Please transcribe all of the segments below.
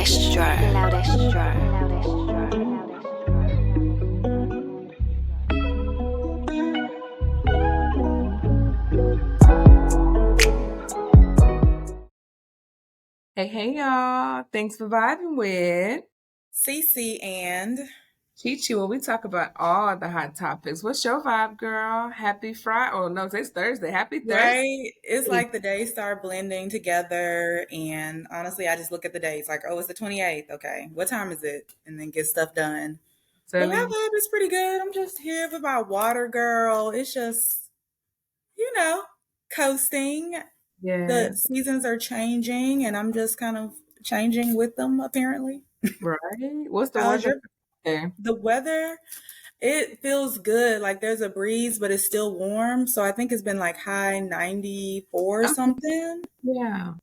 Hey, y'all. Thanks for vibing with CeCe and CeCe, where we talk about all the hot topics. What's your vibe, girl? Happy Friday. Oh, no, today's Thursday. Happy Thursday. right. It's like the days start blending together, and honestly, I just look at the days like, oh, it's the 28th. Okay, what time is it? And then get stuff done. But my Telling vibe is pretty good. I'm just here with my water girl. It's just, you know, coasting. you. The Yes. seasons are changing, and I'm just kind of changing with them. Apparently, Right. What's the how's weather your there? the weather? It feels good. Like there's a breeze, but it's still warm. So I think it's been like high 94 or Okay. something. Yeah.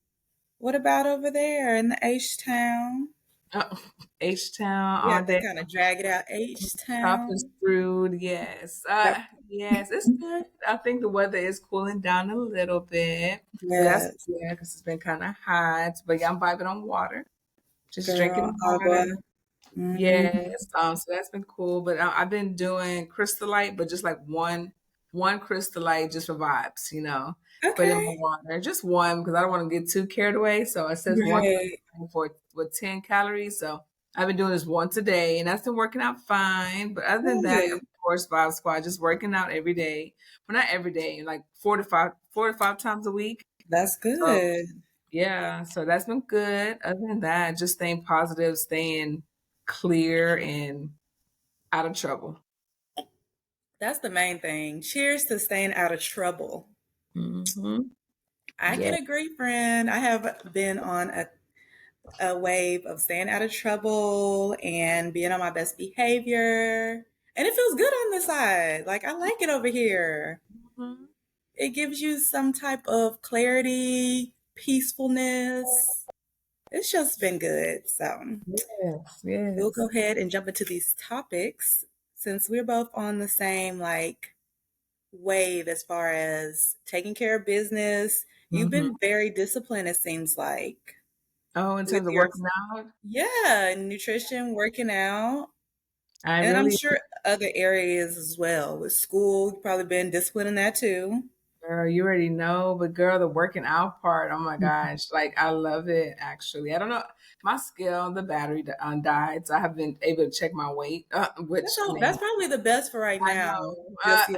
What about over there in the H Town? Oh, H-Town We all have to day. kind of drag it out. H Top is Town. screwed. Yes. Yep. Yes, it's good. I think the weather is cooling down a little bit. So that's Yes. good because it's been kind of hot. But yeah, I'm vibing on water. Just Girl, drinking agua. water. Hmm. Yes, so that's been cool. But I've been doing crystallite, but just like one crystallite just for vibes, put in my Okay. water. Just one because I don't want to get too carried away. So it says one Right. crystallite for with 10 calories. So I've been doing this once a day and that's been working out fine. But other than that, of Good. course, Vibe Squad, just working out every day. Well, not every day, like four to five times a week. That's So good. yeah, so that's been good. Other than that, just staying positive, staying clear and out of trouble. That's the main thing. Cheers to staying out of trouble. Hmm. I can Yeah. agree, friend. I have been on a wave of staying out of trouble and being on my best behavior. And it feels good on the side. Like, I like it over here. Hmm. It gives you some type of clarity, peacefulness. It's just been good. So, Yes, we'll go yes. ahead and jump into these topics since we're both on the same, like, wave as far as taking care of business. You've Hmm. been very disciplined, it seems like, Oh, in with terms of your, working out, yeah, nutrition, working out. I And I'm really, sure other areas as well. With school, you've probably been disciplined in that too. girl, you already know, but girl, the working out part, oh my gosh, like I love it actually. I don't know, my scale, the battery died, so I have been able to check my weight, That's which I all. That's mean, probably the best for right I now. know. Just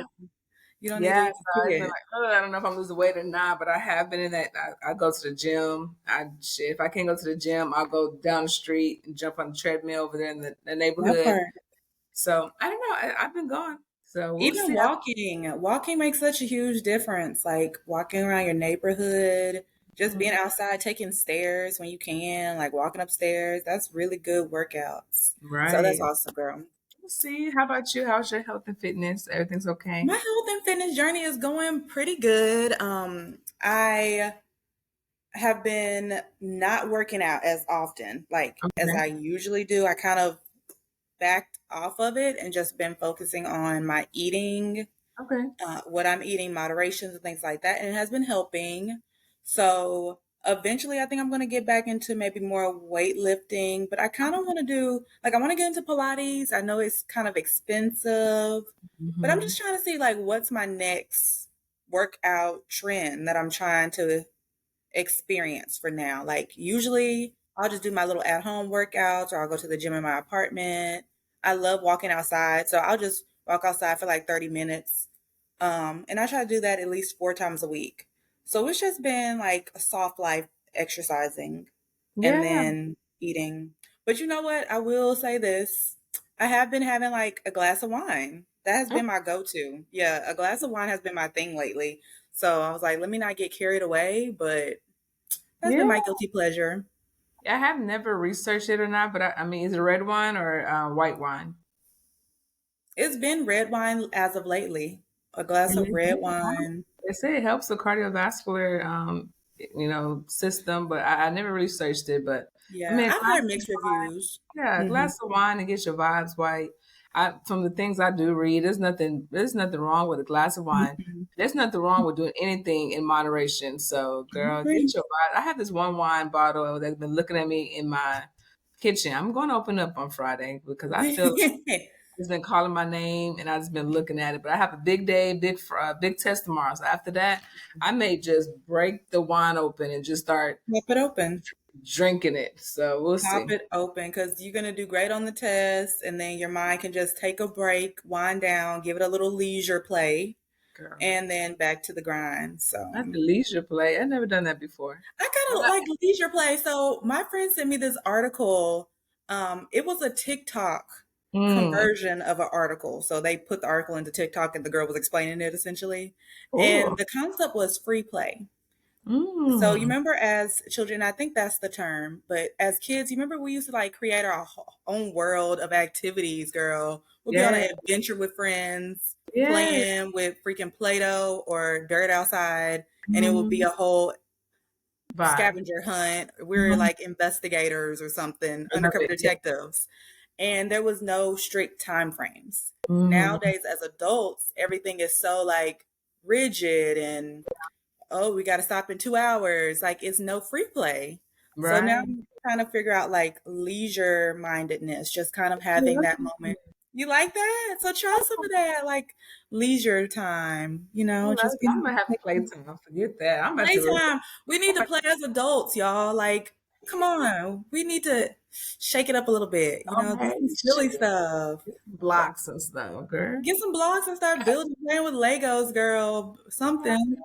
you don't need Yeah, to so it's been quit. like, oh, I don't know if I'm losing weight or not, but I have been in that. I go to the gym. If I can't go to the gym, I'll go down the street and jump on the treadmill over there in the That neighborhood. part. So I don't know. I've been going. So we'll Even see. walking makes such a huge difference. Like walking around your neighborhood, just being Mhm. outside, taking stairs when you can, like walking upstairs. That's really good workouts. So that's Right. awesome, girl. We'll see. How about you? How's your health and fitness? Everything's okay? My health and fitness journey is going pretty good. I have been not working out as often, like as Okay. I usually do. I kind of backed off of it and just been focusing on my eating, Okay. what I'm eating, moderations and things like that. And it has been helping. So eventually, I think I'm going to get back into maybe more weightlifting, but I kind of want to do, like, I want to get into Pilates. I know it's kind of expensive, but I'm Hmm. just trying to see, like, what's my next workout trend that I'm trying to experience for now. Like usually I'll just do my little at home workouts or I'll go to the gym in my apartment. I love walking outside. So I'll just walk outside for like 30 minutes. And I try to do that at least 4 times a week. So it's just been like a soft life exercising and Yeah. then eating. But you know what? I will say this. I have been having like a glass of wine. That has Oh, been my go to. Yeah, a glass of wine has been my thing lately. So I was like, let me not get carried away, but that's been yeah. my guilty pleasure. I have never researched it or not, but I mean, is it red wine or white wine? It's been red wine as of lately. A glass And of red wine. they say it helps the cardiovascular, system, but I never researched it. But I Yeah, mean, a I've glass heard of mixed wine, reviews. yeah, a Hmm. glass of wine and get your vibes right. From the things I do read, there's nothing wrong with a glass of wine. Hmm. There's nothing wrong with doing anything in moderation. So, I girl, get agree. your vibe. I have this one wine bottle that's been looking at me in my kitchen. I'm going to open up on Friday because I feel it's been calling my name and I've just been looking at it. But I have a big day, big test tomorrow. So after that, I may just break the wine open and just start Pop it open. drinking it. So we'll Pop see. it open because you're going to do great on the test. And then your mind can just take a break, wind down, give it a little leisure play, Girl, and then back to the grind. that's So the leisure play. I've never done that before. I kind of like leisure play. So my friend sent me this article. It was a TikTok Mm. conversion of an article. So they put the article into TikTok and the girl was explaining it essentially. Oh. And the concept was free play. So you Mm. remember as children, I think that's the term, but as kids, you remember we used to like create our own world of activities, girl. We'll be on Yeah. an adventure with friends, Yeah. playing with freaking Play-Doh or dirt outside, and it would be Mm. a whole Vibe. scavenger hunt. We're Mhm. like investigators or something, I love undercover it. Yeah. detectives. And there was no strict time frames. Mhm. Nowadays, as adults, everything is so like rigid and oh, we got to stop in 2 hours. Like it's no free play. So now Right. I'm trying to figure out like leisure mindedness, just kind of Yeah, having that's that moment. You like that? So try some of that, like leisure time, oh, just being I'm gonna have playtime. Forget that. I'm about to really. playtime. We need to play as adults, y'all. Like, come on. We need to shake it up a little bit, do Okay, some silly stuff. blocks and stuff, girl. Get some blocks and start building, playing with Legos, girl. Something.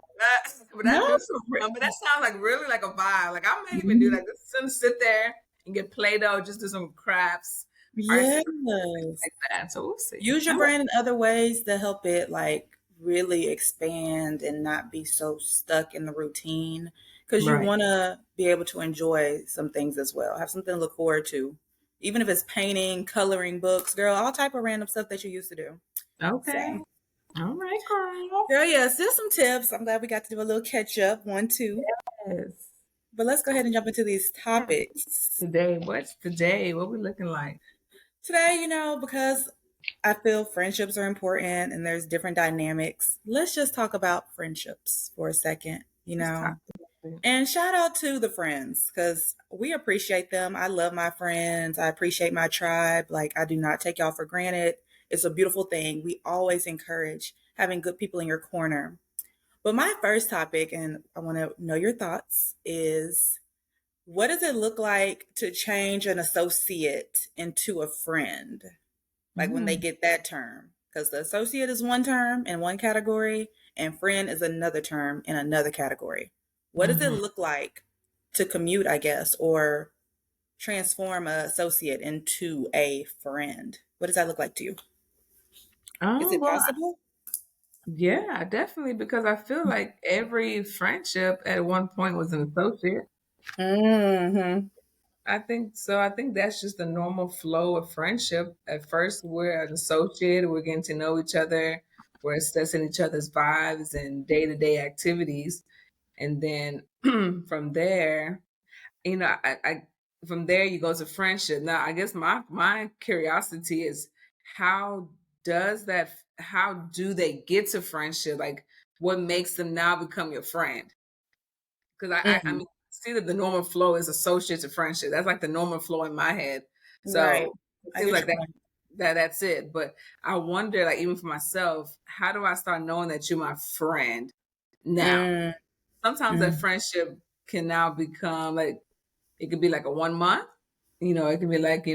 But that No. do some, but that sounds like really like a vibe. Like I may even do like just sit there and get Play-Doh, just do some crafts, artsy Yes. like that. So we'll see. Use your brain in other ways to help it like really expand and not be so stuck in the routine because you Right. want to be able to enjoy some things as well. Have something to look forward to. Even if it's painting, coloring books, girl, all type of random stuff that you used to do. Okay. So, All right, girl. girl, yeah, still some tips. I'm glad we got to do a little catch up, 1, 2. Yes. But let's go ahead and jump into these topics. Today, what's today? What we looking like? Today, because I feel friendships are important and there's different dynamics, let's just talk about friendships for a second, Let's talk. And shout out to the friends because we appreciate them. I love my friends. I appreciate my tribe. Like, I do not take y'all for granted. It's a beautiful thing. We always encourage having good people in your corner. But my first topic, and I want to know your thoughts, is what does it look like to change an associate into a friend? Like when they Mm. get that term. Because the associate is one term in one category, and friend is another term in another category. What does it Mhm. look like to commute, I guess, or transform an associate into a friend? What does that look like to you? Is Oh it well, possible? yeah, definitely because I feel like every friendship at one point was an associate. Mm-hmm. I think so. I think that's just the normal flow of friendship. At first, we're an associate, we're getting to know each other, we're assessing each other's vibes and day to day activities. And then from there, I from there you go to friendship. Now, I guess my curiosity is how how do they get to friendship? Like what makes them now become your friend? Because I Mm-hmm. mean, see that the normal flow is associate to friendship. That's like the normal flow in my head. Right. So it I seems get like your point. that's it. But I wonder, like even for myself, how do I start knowing that you're my friend now? Sometimes that Mm-hmm. friendship can now become like it could be like a 1 month. It could be like,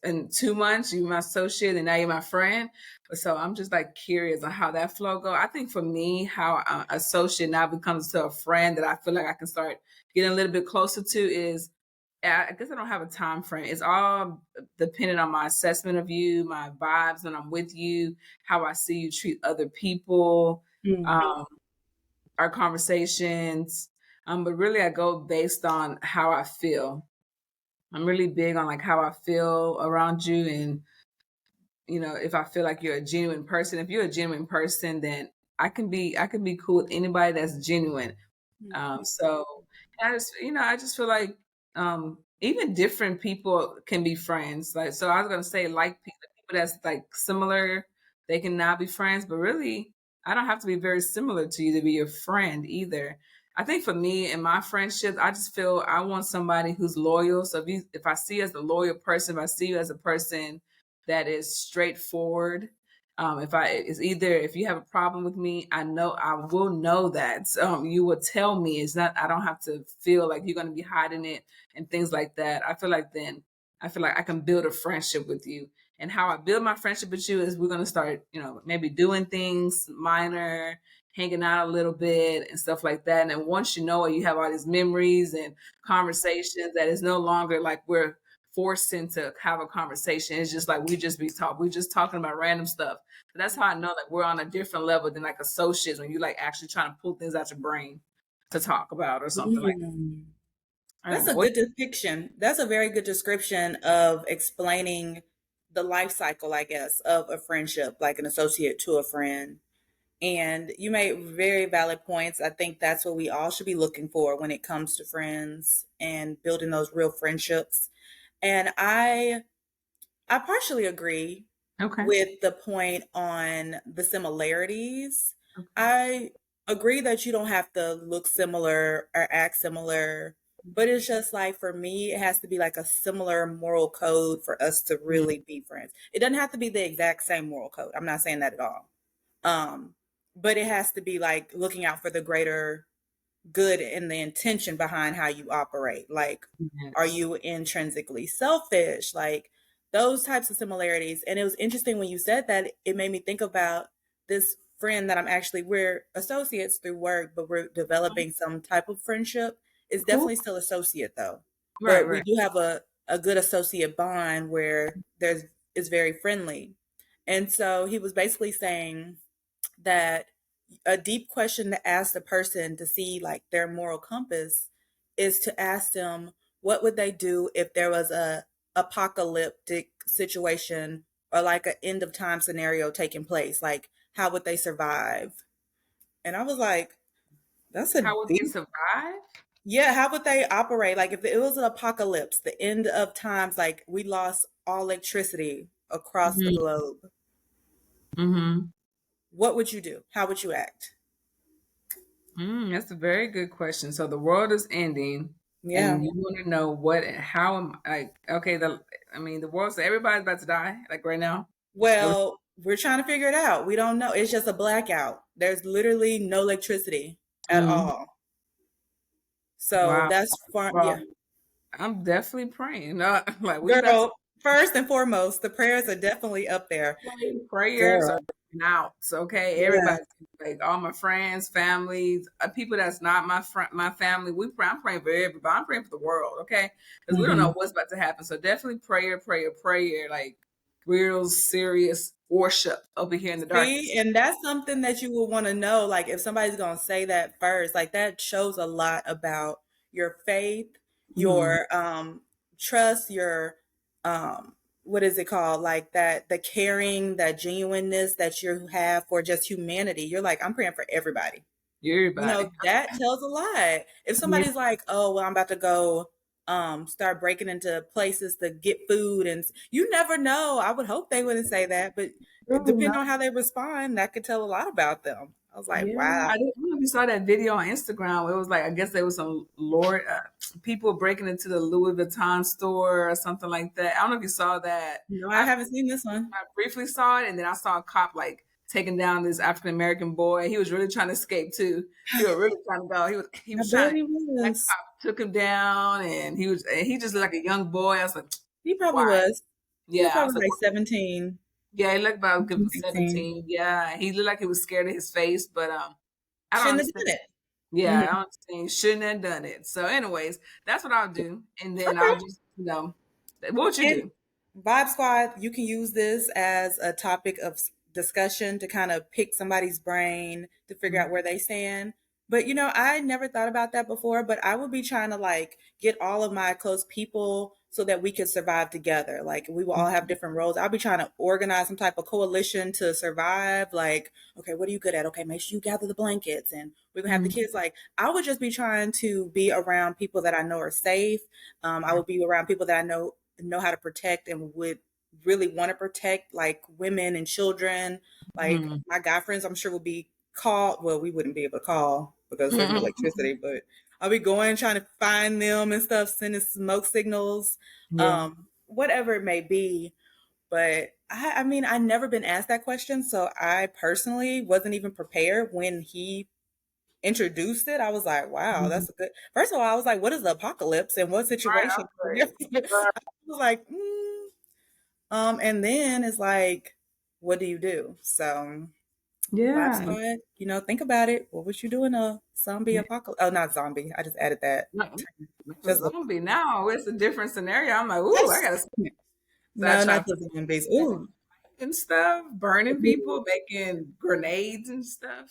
in 2 months you're my associate and now you're my friend. But so I'm just like curious on how that flow go. I think for me, how associate now becomes to a friend that I feel like I can start getting a little bit closer to is I guess I don't have a time frame. It's all dependent on my assessment of you, my vibes when I'm with you, how I see you treat other people. Mm-hmm. Um, our conversations. But really, I go based on how I feel. I'm really big on like how I feel around you, and if I feel like you're a genuine person. If you're a genuine person, then I can be cool with anybody that's genuine. So I just feel like even different people can be friends. Like so, I was gonna say like people that's like similar, they can now be friends. But really, I don't have to be very similar to you to be your friend either. I think for me and my friendships, I just feel I want somebody who's loyal. So if I see you as a loyal person, if I see you as a person that is straightforward, if I it's either if you have a problem with me, I know I will know that you will tell me. It's not I don't have to feel like you're going to be hiding it and things like that. I feel like I can build a friendship with you. And how I build my friendship with you is we're going to start, maybe doing things minor, hanging out a little bit and stuff like that. And then once you know it, you have all these memories and conversations that it's no longer like we're forced into have a conversation. It's just like we just talking about random stuff. But that's how I know that we're on a different level than like associates when you like actually trying to pull things out your brain to talk about or something like Mm. that. I That's don't know. a good depiction. That's a very good description of explaining the life cycle, I guess, of a friendship, like an associate to a friend. And you made very valid points. I think that's what we all should be looking for when it comes to friends and building those real friendships. And I partially agree Okay. with the point on the similarities. Okay. I agree that you don't have to look similar or act similar, but it's just like for me, it has to be like a similar moral code for us to Yeah. really be friends. It doesn't have to be the exact same moral code. I'm not saying that at all. Um, but it has to be like looking out for the greater good and the intention behind how you operate. Like, are Yes. you intrinsically selfish? Like those types of similarities. And it was interesting when you said that, it made me think about this friend that we're associates through work, but we're developing some type of friendship. It's Cool. definitely still associate though. Right, But we right. do have a good associate bond where there's is very friendly. And so he was basically saying that a deep question to ask the person to see like their moral compass is to ask them what would they do if there was a apocalyptic situation or like an end of time scenario taking place, like how would they survive? And I was like, that's a How would they deep. survive? Yeah, how would they operate like if it was an apocalypse, the end of times, like we lost all electricity across the Hmm. globe? Hmm. What would you do? How would you act? That's a very good question. So the world is ending, Yeah. and you want to know what, how am like? Okay, I mean, the world. So everybody's about to die, like right now. Every- Well, we're trying to figure it out. We don't know. It's just a blackout. There's literally no electricity at Mhm. all. So Wow. that's far. Well, Yeah. I'm definitely praying. Like we about to Girl, first and foremost, the prayers are definitely up there. pray. Prayers Girl. are out. So okay, Yeah. everybody, like all my friends, families, people that's not my friend, my family. I'm praying for everybody. I'm praying for the world. Okay, because we don't know Hmm. what's about to happen. So definitely prayer, prayer, prayer. Like real serious worship over here in the See, darkness. and that's something that you will want to know. Like, if somebody's going to say that first, like, that shows a lot about your faith, Hmm. your trust, your what is it called? Like, that the caring, that genuineness that you have for just humanity. You're like, I'm praying for everybody. You Everybody. know, that tells a lot. If Yeah. somebody's like, "Oh, well, I'm about to go start breaking into places to get food," and you never know. I would hope they wouldn't say that, but depending on how they respond, that could tell a lot about them. I was like, Yeah, "Wow." I don't know if you saw that video on Instagram. It was like I guess there was some Lord people breaking into the Louis Vuitton store or something like that. I don't know if you saw that. No, I haven't seen this one. I briefly saw it, and then I saw a cop like taking down this African American boy. He was really trying to escape too. He was really trying to go. He I was trying bet to. he That was. cop took him down, and he just looked like a young boy. I was like, He probably why? was. He was Yeah, I was probably like, like 17, yeah, he looked about 18. 17. Yeah, he looked like he was scared of his face, but I don't Shouldn't have understand. done it. Yeah, I Mhm. don't think shouldn't have done it. So, anyways, that's what I'll do, and then I'll Okay. just, what would you And do? Vibe Squad, you can use this as a topic of discussion to kind of pick somebody's brain to figure out Mhm. where they stand. But I never thought about that before, but I would be trying to like get all of my close people so that we could survive together. Like we will all have different roles. I'll be trying to organize some type of coalition to survive. Like, okay, what are you good at? Okay, make sure you gather the blankets and we're gonna have the Mhm. kids. Like, I would just be trying to be around people that I know are safe. I would be around people that I know how to protect and would really want to protect, like women and children. Like Mhm. my guy friends, I'm sure would be called. Well, we wouldn't be able to call. because there's no electricity, but I'll be going trying to find them and stuff, sending smoke signals, Yeah. whatever it may be. But I mean, I never been asked that question, so I personally wasn't even prepared when he introduced it. I was like, wow, Mhm. that's a good. First of all, I was like, what is the apocalypse and what Right, situation? I was like, I was like, and then it's like, what do you do? So life yeah. started, think about it. What would you do in a zombie Yeah. apocalypse? Oh, not zombie. I just added that. No, not a Just a, zombie now. It's a different scenario. I'm like, ooh, I gotta start no, trying not to the zombies. Ooh, and stuff, burning people, making grenades and stuff.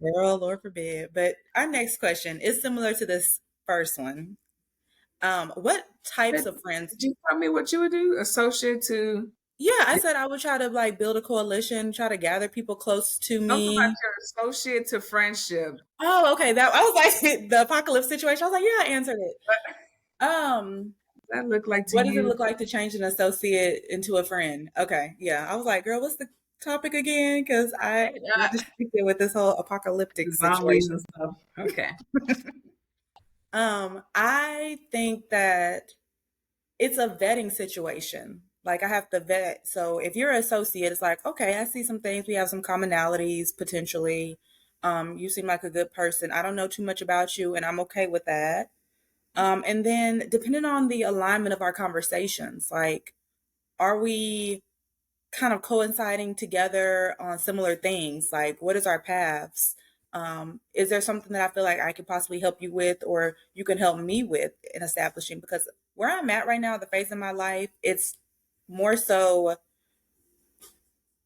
girl, Lord forbid. But our next question is similar to this first one. What types Did, of friends? did you tell me what you would do? Associate to Yeah, I said I would try to like build a coalition, try to gather people close to something about me. your associate to friendship. Oh, okay. That I was like the apocalypse situation. I was like, yeah, I answered it. Um, That look like to what does it you? look like to change an associate into a friend? Okay, yeah. I was like, girl, what's the topic again? Because I Right? distracted with this whole apocalyptic The zombies situation. and stuff. Okay. I think that it's a vetting situation. Like I have to vet. So if you're an associate, it's like, okay, I see some things. We have some commonalities potentially. You seem like a good person. I don't know too much about you, and I'm okay with that. And then depending on the alignment of our conversations, like, are we kind of coinciding together on similar things? Like, what is our paths? Is there something that I feel like I could possibly help you with, or you can help me with in establishing? Because where I'm at right now, the phase of my life, it's more so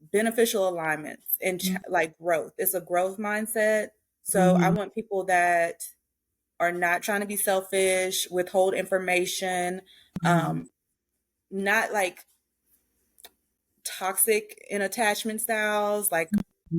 beneficial alignments and like growth. It's a growth mindset. So I Mm-hmm. want people that are not trying to be selfish, withhold information, Mm-hmm. um, not like toxic in attachment styles, like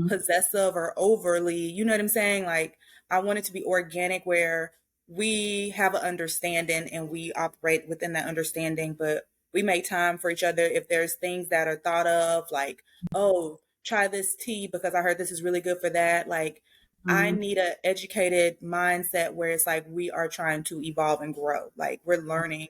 possessive or overly, you know what I'm saying? Like, I want it to be organic where we have an understanding and we operate within that understanding, but we make time for each other. If there's things that are thought of, like, oh, try this tea because I heard this is really good for that. Like, I Mm-hmm. need a educated mindset where it's like we are trying to evolve and grow. Like, we're learning,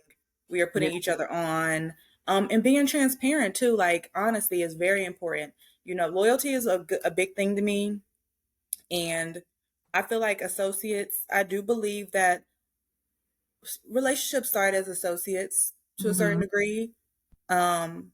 we are Yeah. putting each other on, and being transparent too. Like honesty is very important. Loyalty is a big thing to me, and I feel like associates. I do believe that relationships start as associates to a certain Mm-hmm. degree. Um,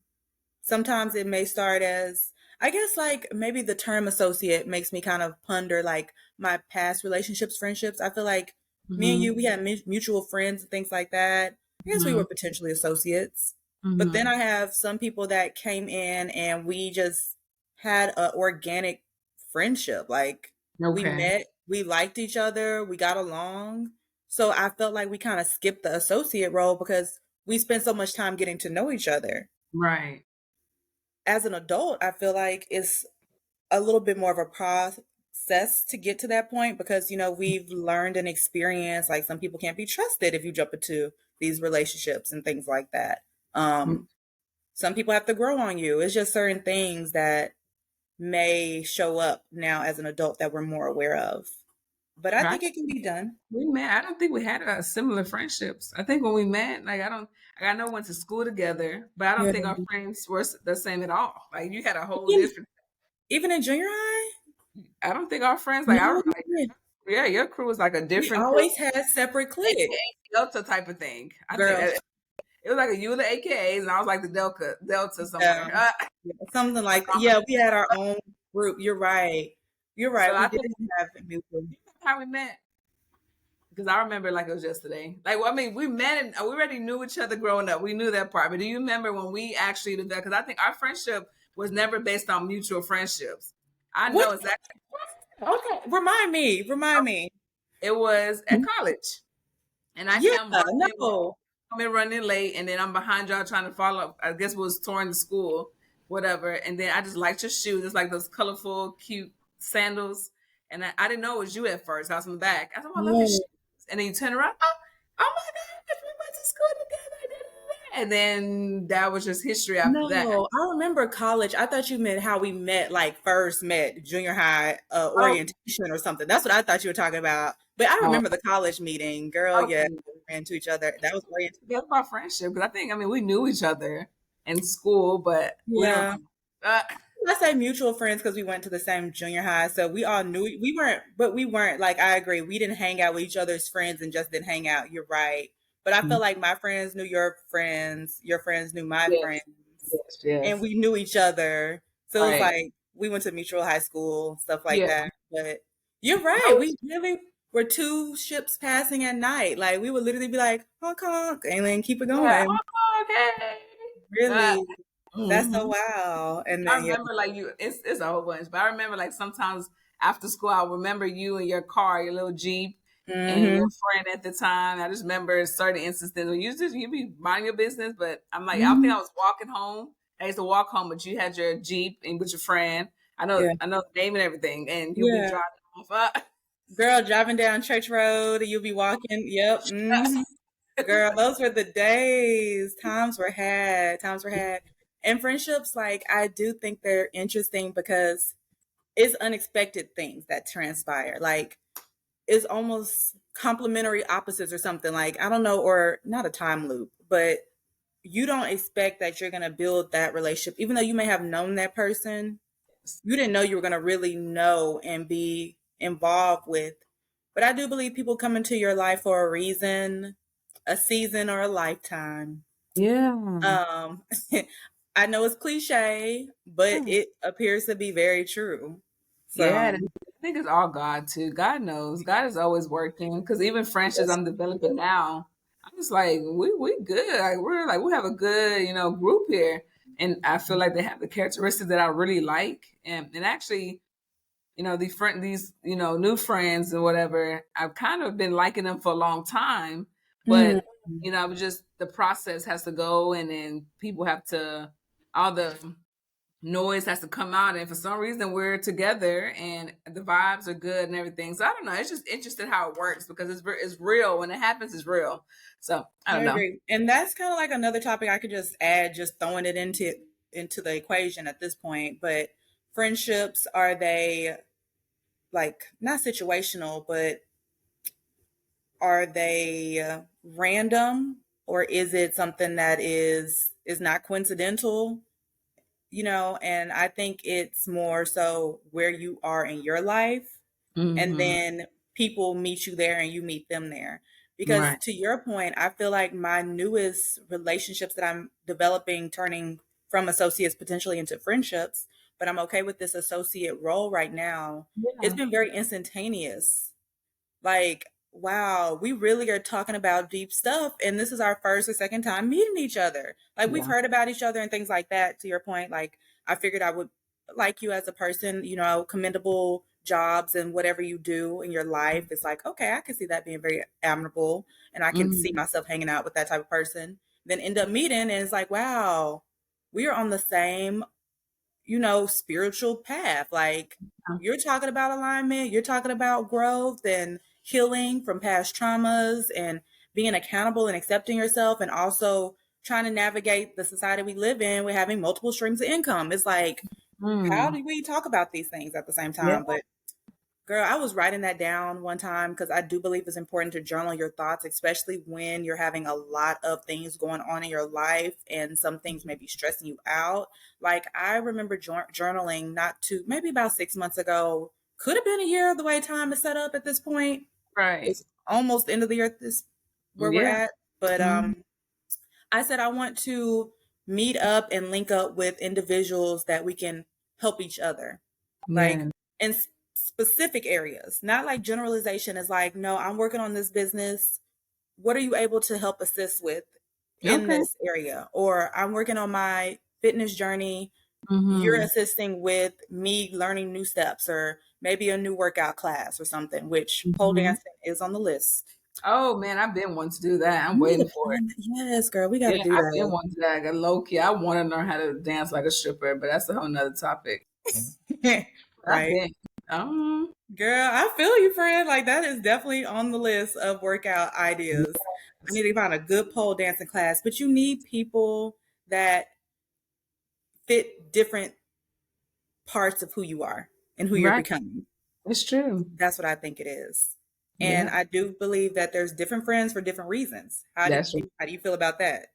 Sometimes it may start as, I guess, like maybe the term associate makes me kind of ponder like my past relationships, friendships. I feel like me and Mm-hmm. you, we had mutual friends and things like that. I guess we Mm-hmm. were potentially associates. But then Mm-hmm. I have some people that came in and we just had an organic friendship. Like we Okay. met, we liked each other, we got along. So I felt like we kind of skipped the associate role because we spent so much time getting to know each other. Right. As an adult, I feel like it's a little bit more of a process to get to that point because, we've learned and experienced like some people can't be trusted if you jump into these relationships and things like that. Mm, Some people have to grow on you. It's just certain things that may show up now as an adult that we're more aware of. But I right. think it can be done. We met. I don't think we had similar friendships. I think when we met, like I know we went to school together, but I don't Yeah. think our friends were the same at all. Like you had a whole Even, different. even in junior high? I don't think our friends like I No, like. Yeah, your crew was like a we different crew, always had separate cliques, AKA Delta type of thing. I think girl. it was like you were the AKAs, and I was like the Delta somewhere. Yeah. Yeah, something like that. Yeah, we had our own group. You're right. You're So right. We I think didn't have mutual. how we met. Because I remember like it was yesterday. Like, well, I mean, we met and we already knew each other growing up. We knew that part. But do you remember when we actually did that? Because I think our friendship was never based on mutual friendships. I What? know exactly. Okay, remind me. Remind me. It was at college. And I Yeah, came running, no. coming running late. And then I'm behind y'all trying to follow up. I guess it was touring the school, whatever. And then I just liked your shoes. It's like those colorful, cute sandals. And I didn't know it was you at first. I was in the back. I said, oh, I love your shoes. No. And then you turn around. Oh, oh my gosh, we went to school together. and then that was just history after that. No, I remember college. I thought you meant how we met, like first met junior high Oh, orientation or something. That's what I thought you were talking about. But I oh, remember the college meeting, girl. Yeah, okay. we ran to each other. That was orientation. That's about friendship because I think I mean we knew each other in school, but we don't. Yeah. Uh, I say mutual friends because we went to the same junior high, so we all knew we weren't, but we weren't like I agree. We didn't hang out with each other's friends and just didn't hang out. You're right, but I feel like my friends knew your friends knew my yes, friends, yes, and yes. we knew each other. So it was Right. like we went to mutual high school, stuff like Yeah. that. But you're right, That we was really were two ships passing at night. Like we would literally be like honk honk, and then keep it yeah. going. Oh, okay. Uh, Really, that's so mhm. wow. And I then yeah. remember like you. It's a whole bunch, but I remember like sometimes after school, I remember you in your car, your little Jeep, and your Hmm. friend at the time. I just remember certain instances where you be minding your business, but I'm like, I think I Hmm. was walking home. I used to walk home, but you had your Jeep and with your friend. Yeah. I know the name and everything, and you'll be Yeah. driving off. Girl, driving down Church Road, you'll be walking. Yep. Hmm. Girl, those were the days. Times were had. Times were had. And friendships, like, I do think they're interesting because it's unexpected things that transpire. Like, it's almost complementary opposites or something. Like, I don't know, or not a time loop, but you don't expect that you're going to build that relationship, even though you may have known that person you didn't know you were going to really know and be involved with. But I do believe people come into your life for a reason, a season, or a lifetime. Yeah. Um, I know it's cliche, but Yeah. it appears to be very true. Yeah, So, I think it's all God too. God knows. God is always working. Because even friendships yes. I'm developing now, I'm just like, we good. Like we have a good, group here. And I feel like they have the characteristics that I really like. And actually, these, new friends or whatever, I've kind of been liking them for a long time. Mm, But, I was just the process has to go and then people have to all the noise has to come out and for some reason we're together and the vibes are good and everything, so I don't know, it's just interesting how it works because it's real when it happens. It's real, so I I don't know. agree. And that's kind of like another topic I could just add, just throwing it into the equation at this point. But friendships, are they like not situational, but are they random, or is it something that is not coincidental? And I think it's more so where you are in your life, and Hmm. then people meet you there and you meet them there. Because Right. to your point, I feel like my newest relationships that I'm developing, turning from associates potentially into friendships, but I'm okay with this associate role right now. It's Yeah. been very instantaneous. Like, wow, we really are talking about deep stuff. And this is our first or second time meeting each other. Like, we've Yeah. heard about each other and things like that. To your point, like, I figured I would like you as a person, commendable jobs and whatever you do in your life. It's like, okay, I can see that being very admirable. And I can see Hmm. myself hanging out with that type of person. Then end up meeting, and it's like, wow, we are on the same spiritual path. Like you're talking about alignment, you're talking about growth and healing from past traumas and being accountable and accepting yourself, and also trying to navigate the society we live in with having multiple streams of income. It's like, how Mm. do we talk about these things at the same Yeah. time? But girl, I was writing that down one time because I do believe it's important to journal your thoughts, especially when you're having a lot of things going on in your life and some things may be stressing you out. Like, I remember journaling not too, maybe about 6 months ago, could have been a year the way time is set up at this point. Right. It's almost end of the year, this where we're Yeah. at. But Hmm. I said I want to meet up and link up with individuals that we can help each other, like Yeah. in specific areas, not like generalization. Is like, no, I'm working on this business. What are you able to help assist with in Okay. this area? Or I'm working on my fitness journey. You're Hmm. assisting with me learning new steps or maybe a new workout class or something, which pole Hmm. dancing is on the list. Oh man, I've been wanting to do that. I'm We need waiting to for it. plan that. Yes, girl, we got to Yeah, do I've been that. wanting to do that. Like a low key, I want to learn how to dance like a stripper, but that's a whole nother topic. I've Right. been. Girl, I feel you, friend. Like that is definitely on the list of workout ideas. I need to find a good pole dancing class. But you need people that fit different parts of who you are and who you're Right. becoming. It's true. That's what I think it is. And Yeah. I do believe that there's different friends for different reasons. That's right. How do you feel about that?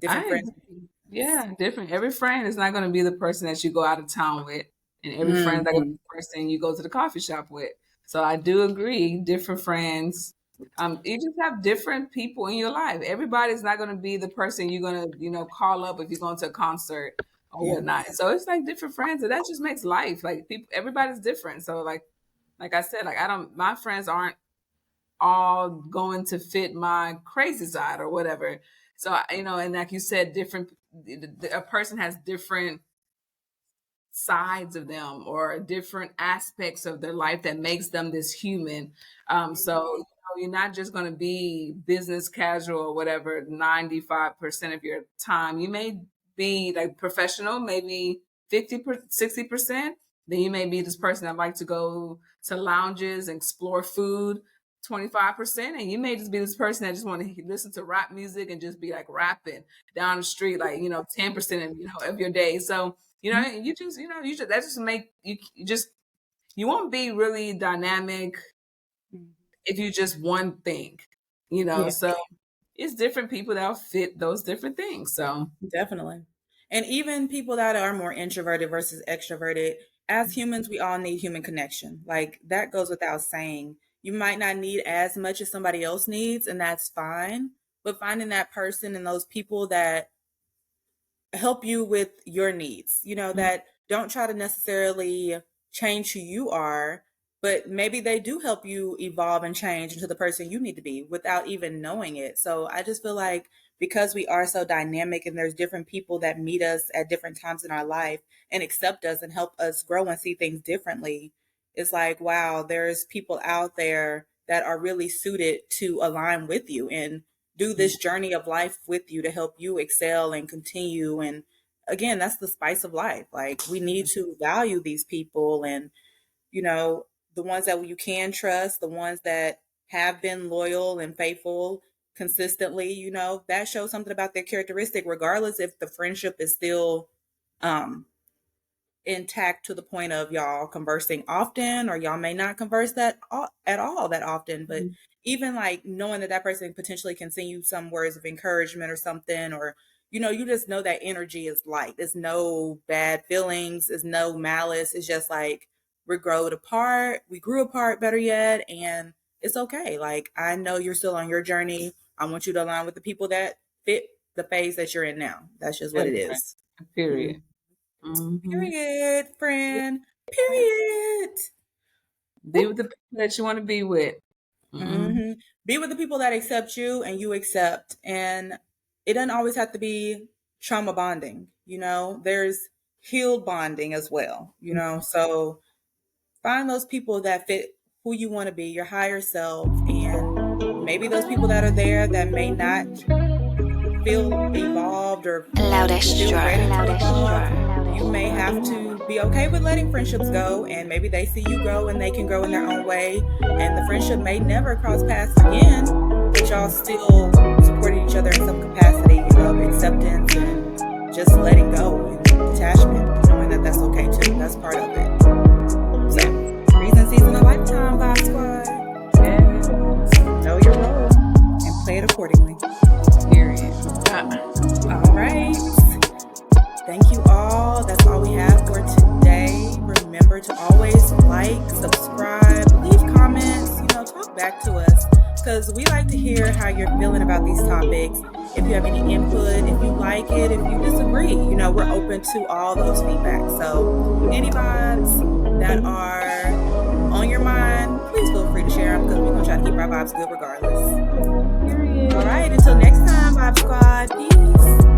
Different I friends for agree. different reasons. Yeah, different. Every friend is not going to be the person that you go out of town with, and every friend is not going to Hmm. be the person you go to the coffee shop with. So I do agree, different friends. You just have different people in your life. Everybody's not going to be the person you're going to, call up if you're going to a concert or Yeah. whatnot. So it's like different friends, and that just makes life like people. Everybody's different. So like I said, like I don't. My friends aren't all going to fit my crazy side or whatever. So, and like you said, a person has different sides of them or different aspects of their life that makes them this human. So you're not just going to be business casual or whatever 95% of your time. You may be like professional, maybe 60%. Then you may be this person that like to go to lounges and explore food 25%. And you may just be this person that just want to listen to rap music and just be like rapping down the street, like, 10% of your day. So that just make you just you won't be really dynamic if you just one thing, Yeah. So it's different people that'll fit those different things. So Definitely. And even people that are more introverted versus extroverted, as humans, we all need human connection. Like that goes without saying. You might not need as much as somebody else needs, and that's fine. But finding that person and those people that help you with your needs, mm, that don't try to necessarily change who you are, but maybe they do help you evolve and change into the person you need to be without even knowing it. So I just feel like because we are so dynamic and there's different people that meet us at different times in our life and accept us and help us grow and see things differently, it's like, wow, there's people out there that are really suited to align with you and do mm, this journey of life with you to help you excel and continue. And again, that's the spice of life. Like we need to value these people and, you know, the ones that you can trust, the ones that have been loyal and faithful consistently, that shows something about their characteristic, regardless if the friendship is still um intact to the point of y'all conversing often or y'all may not converse at all that often, but mm, even like knowing that that person potentially can send you some words of encouragement or something, or you just know that energy is light. There's no bad feelings, there's no malice. It's just like we grew apart, better yet, and it's okay. Like I know you're still on your journey. I want you to align with the people that fit the phase that you're in now. That's just what that's it right. is. Period. Hmm. Period, Yeah. friend. Period. Be Woo. with the people that you want to be with. Mm-mm. Hmm. Be with the people that accept you and you accept. And it doesn't always have to be trauma bonding. There's healed bonding as well. So find those people that fit who you want to be, your higher self. And maybe those people that are there that may not feel evolved or feel ready to evolve, you may have to be okay with letting friendships go. And maybe they see you grow and they can grow in their own way. And the friendship may never cross paths again, but y'all still supporting each other in some capacity of acceptance and just letting go and detachment, knowing that that's okay too. That's part of it. Yeah. So, reason, season, a lifetime, Vibe Squad. Yes. Know your role and play it accordingly. Period. All right. Thank you all. That's all we have for today. Remember to always like, subscribe, leave comments, talk back to us because we like to hear how you're feeling about these topics. If you have any input, if you like it, if you disagree, we're open to all those feedback. So any vibes that are on your mind, please feel free to share them because we're going to try to keep our vibes good regardless. Period. All right. Until next time, Vibe Squad. Peace.